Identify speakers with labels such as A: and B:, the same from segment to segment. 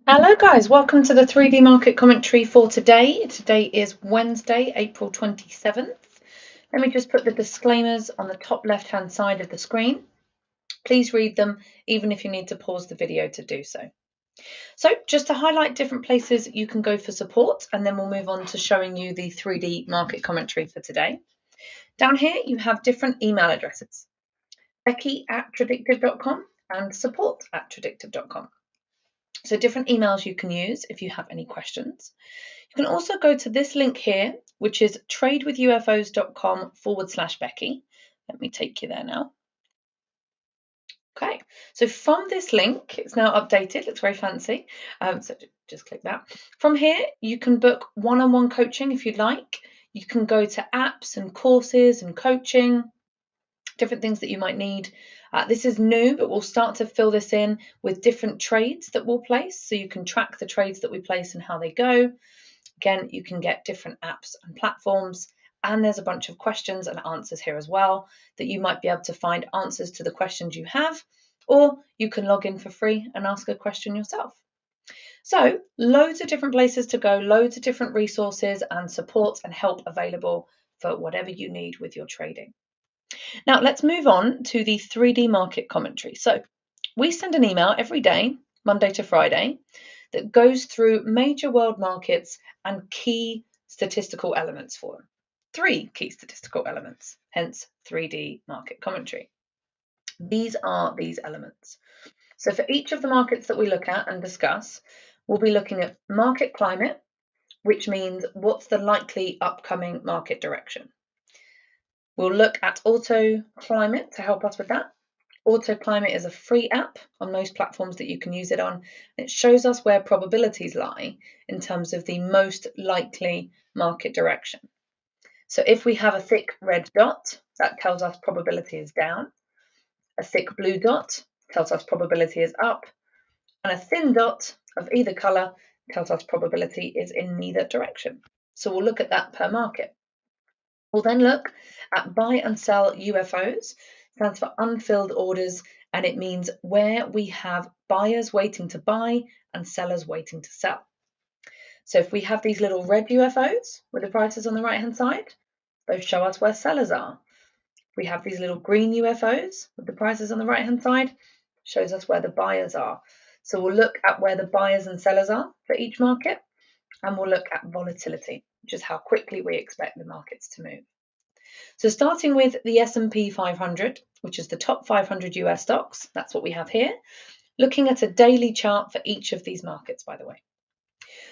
A: Hello guys, welcome to the 3D market commentary for today. Today is Wednesday, April 27th. Let me just put the disclaimers on the top left hand side of the screen. Please read them even if you need to pause the video to do so. So just to highlight different places you can go for support, and then we'll move on to showing you the 3D market commentary for today. Down here you have different email addresses: Becky@tradewithufos.com and support@tradewithufos.com. So different emails you can use if you have any questions. You can also go to this link here, which is tradewithufos.com/Becky. Let me take you there now. Okay, so from this link, it's now updated, looks very fancy. So just click that. From here, you can book one-on-one coaching if you'd like. You can go to apps and courses and coaching, different things that you might need. This is new, but we'll start to fill this in with different trades that we'll place, so you can track the trades that we place and how they go. Again, you can get different apps and platforms, and there's a bunch of questions and answers here as well that you might be able to find answers to the questions you have, or you can log in for free and ask a question yourself. So loads of different places to go, loads of different resources and support and help available for whatever you need with your trading. Now let's move on to the 3D market commentary. So we send an email every day, Monday to Friday, that goes through major world markets and key statistical elements for them. 3 key statistical elements, hence 3D market commentary. These are these elements. So for each of the markets that we look at and discuss, we'll be looking at market climate, which means what's the likely upcoming market direction. We'll look at auto climate to help us with that. Auto Climate is a free app on most platforms that you can use it on. It shows us where probabilities lie in terms of the most likely market direction. So if we have a thick red dot, that tells us probability is down. A thick blue dot tells us probability is up. And a thin dot of either colour tells us probability is in neither direction. So we'll look at that per market. We'll then look at buy and sell UFOs. Stands for unfilled orders, and it means where we have buyers waiting to buy and sellers waiting to sell. So if we have these little red UFOs with the prices on the right hand side, those show us where sellers are. If we have these little green UFOs with the prices on the right hand side, shows us where the buyers are. So we'll look at where the buyers and sellers are for each market, and we'll look at volatility, which is how quickly we expect the markets to move. So starting with the S&P 500, which is the top 500 US stocks, that's what we have here, looking at a daily chart for each of these markets, by the way.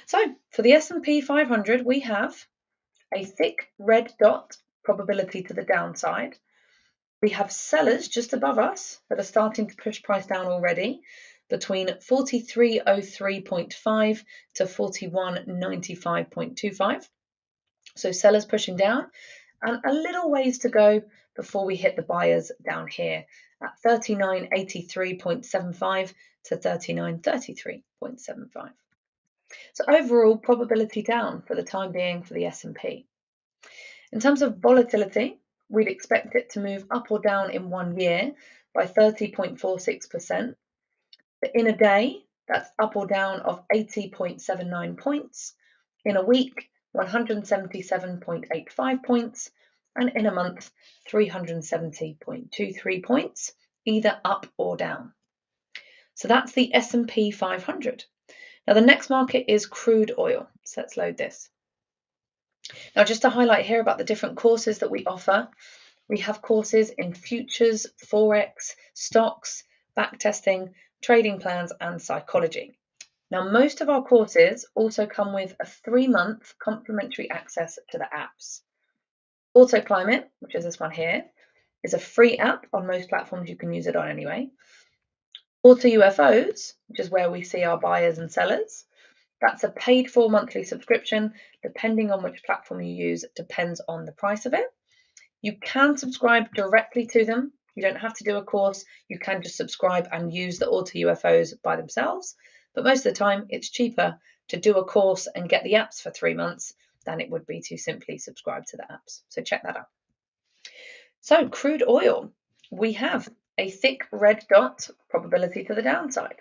A: So for the S&P 500, we have a thick red dot, probability to the downside. We have sellers just above us that are starting to push price down already, between 4303.5 to 4195.25. So sellers pushing down, and a little ways to go before we hit the buyers down here at 3983.75 to 3933.75. So overall probability down for the time being for the S&P. In terms of volatility, we'd expect it to move up or down in 1 year by 30.46%. But in a day, that's up or down of 80.79 points. In a week, 177.85 points, and in a month, 370.23 points, either up or down. So that's the S&P 500. Now the next market is crude oil. So let's load this. Now just to highlight here about the different courses that we offer, we have courses in futures, forex, stocks, backtesting, trading plans, and psychology. Now, most of our courses also come with a 3-month complimentary access to the apps. Auto Climate, which is this one here, is a free app on most platforms. You can use it on anyway. Auto UFOs, which is where we see our buyers and sellers, that's a paid for monthly subscription. Depending on which platform you use, it depends on the price of it. You can subscribe directly to them. You don't have to do a course. You can just subscribe and use the Auto UFOs by themselves. But most of the time, it's cheaper to do a course and get the apps for 3 months than it would be to simply subscribe to the apps. So check that out. So crude oil, we have a thick red dot, probability to the downside.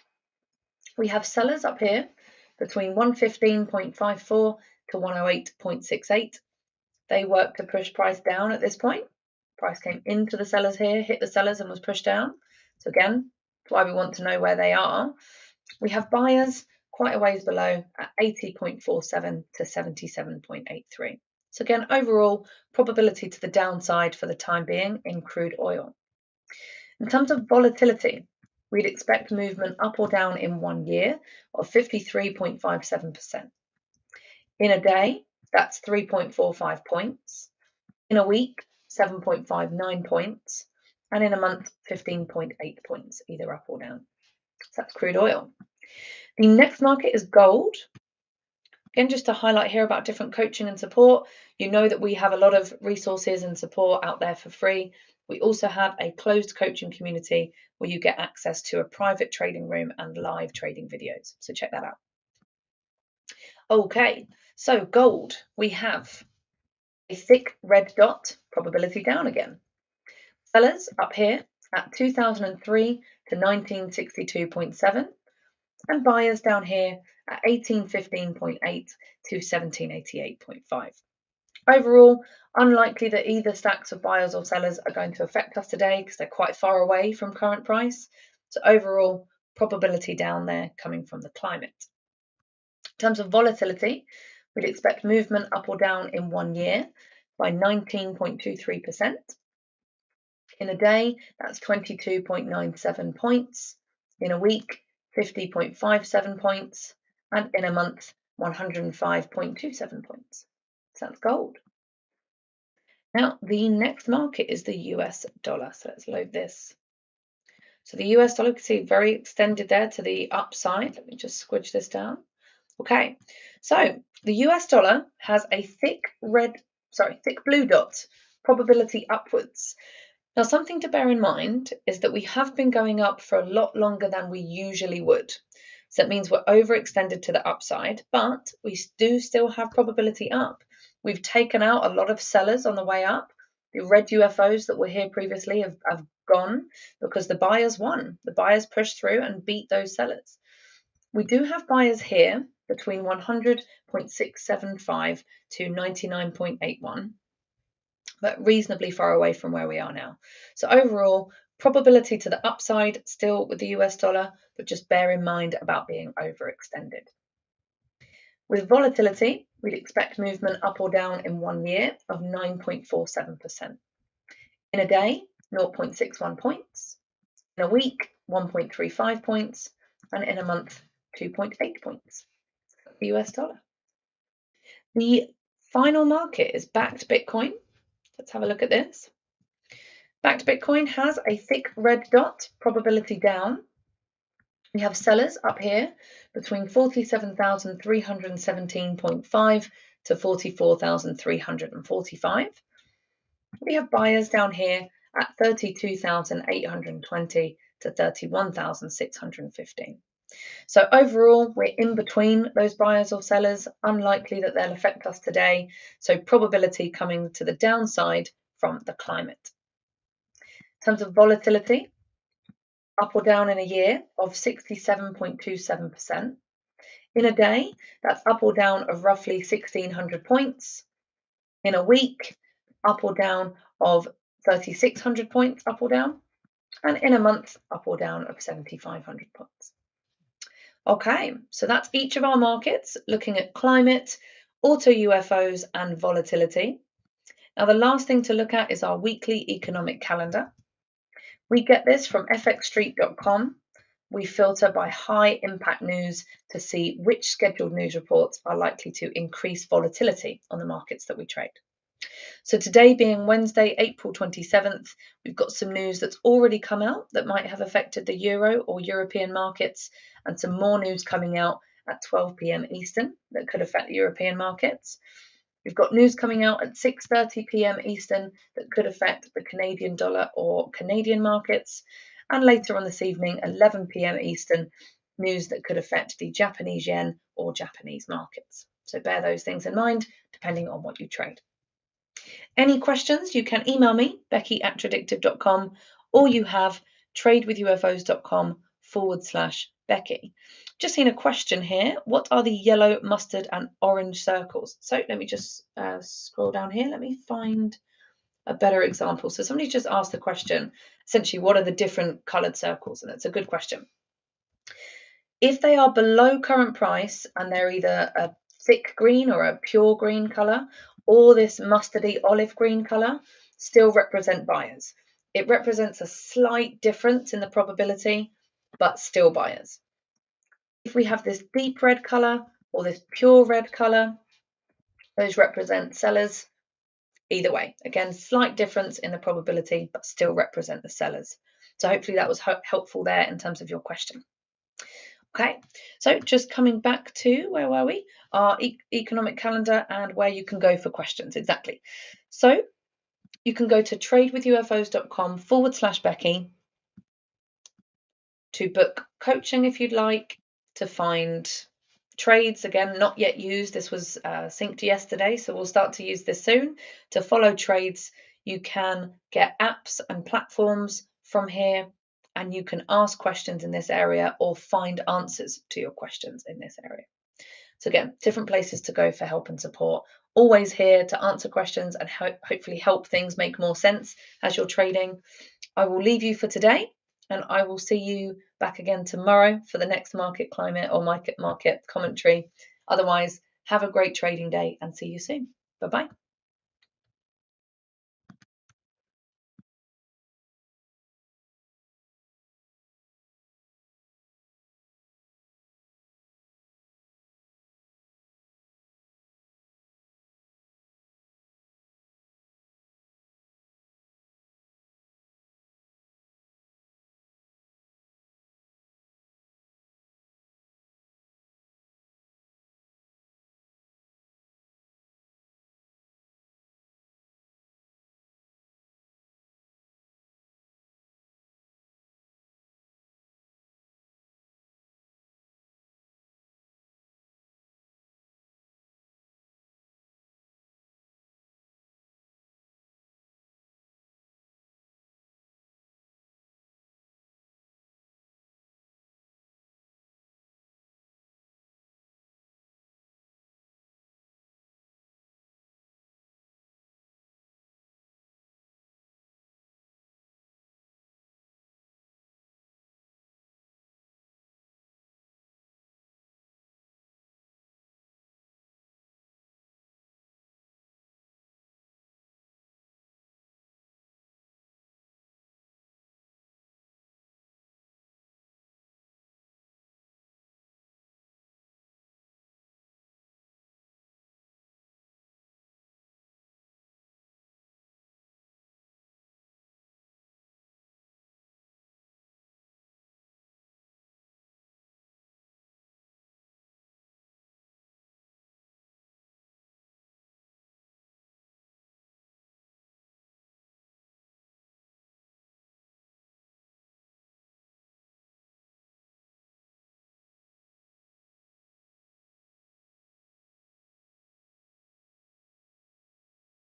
A: We have sellers up here between 115.54 to 108.68. They worked to push price down at this point. Price came into the sellers here, hit the sellers and was pushed down. So again, that's why we want to know where they are. We have buyers quite a ways below at 80.47 to 77.83. So again, overall, probability to the downside for the time being in crude oil. In terms of volatility, we'd expect movement up or down in 1 year of 53.57%. In a day, that's 3.45 points. In a week, 7.59 points. And in a month, 15.8 points, either up or down. So that's crude oil. The next market is gold. Again, just to highlight here about different coaching and support, you know that we have a lot of resources and support out there for free. We also have a closed coaching community where you get access to a private trading room and live trading videos. So check that out. Okay, so gold, we have a thick red dot, probability down again. Sellers up here at 2003 to 1962.7, and buyers down here at 1815.8 to 1788.5. Overall, unlikely that either stacks of buyers or sellers are going to affect us today because they're quite far away from current price. So overall, probability down there coming from the climate. In terms of volatility, we'd expect movement up or down in 1 year by 19.23%. In a day, that's 22.97 points. In a week, 50.57 points. And in a month, 105.27 points. So that's gold. Now, the next market is the US dollar. So let's load this. So the US dollar, you can see very extended there to the upside. Let me just squidge this down. Okay, so the US dollar has a thick blue dot, probability upwards. Now, something to bear in mind is that we have been going up for a lot longer than we usually would. So that means we're overextended to the upside, but we do still have probability up. We've taken out a lot of sellers on the way up. The red UFOs that were here previously have gone because the buyers won. The buyers pushed through and beat those sellers. We do have buyers here between 100.675 to 99.81. But reasonably far away from where we are now. So overall, probability to the upside still with the US dollar, but just bear in mind about being overextended. With volatility, we'd expect movement up or down in 1 year of 9.47%. In a day, 0.61 points. In a week, 1.35 points. And in a month, 2.8 points. The US dollar. The final market is bakkt Bitcoin. Let's have a look at this. Bakkt Bitcoin has a thick red dot, probability down. We have sellers up here between 47,317.5 to 44,345. We have buyers down here at 32,820 to 31,615. So overall, we're in between those buyers or sellers, unlikely that they'll affect us today. So probability coming to the downside from the climate. In terms of volatility, up or down in a year of 67.27%. In a day, that's up or down of roughly 1,600 points. In a week, up or down of 3,600 points, up or down. And in a month, up or down of 7,500 points. Okay, so that's each of our markets, looking at climate, auto UFOs, and volatility. Now, the last thing to look at is our weekly economic calendar. We get this from fxstreet.com. We filter by high impact news to see which scheduled news reports are likely to increase volatility on the markets that we trade. So today being Wednesday, April 27th, we've got some news that's already come out that might have affected the Euro or European markets, and some more news coming out at 12 p.m. Eastern that could affect the European markets. We've got news coming out at 6:30 p.m. Eastern that could affect the Canadian dollar or Canadian markets. And later on this evening, 11 p.m. Eastern, news that could affect the Japanese yen or Japanese markets. So bear those things in mind, depending on what you trade. Any questions, you can email me, Becky@tradewithufos.com, or you have tradewithufos.com /Becky. Just seen a question here. What are the yellow, mustard and orange circles? So let me just scroll down here. Let me find a better example. So somebody just asked the question, essentially, what are the different coloured circles? And it's a good question. If they are below current price and they're either a thick green or a pure green colour, or this mustardy olive green colour, still represent buyers. It represents a slight difference in the probability, but still buyers. If we have this deep red colour or this pure red colour, those represent sellers. Either way, again, slight difference in the probability, but still represent the sellers. So hopefully that was helpful there in terms of your question. Okay, so just coming back to, where were we? Our economic calendar and where you can go for questions, exactly. So you can go to tradewithufos.com/Becky to book coaching if you'd like, to find trades, again, not yet used. This was synced yesterday, so we'll start to use this soon. To follow trades, you can get apps and platforms from here, and you can ask questions in this area or find answers to your questions in this area. So again, different places to go for help and support. Always here to answer questions and hopefully help things make more sense as you're trading. I will leave you for today, and I will see you back again tomorrow for the next market climate or market commentary. Otherwise, have a great trading day and see you soon. Bye-bye.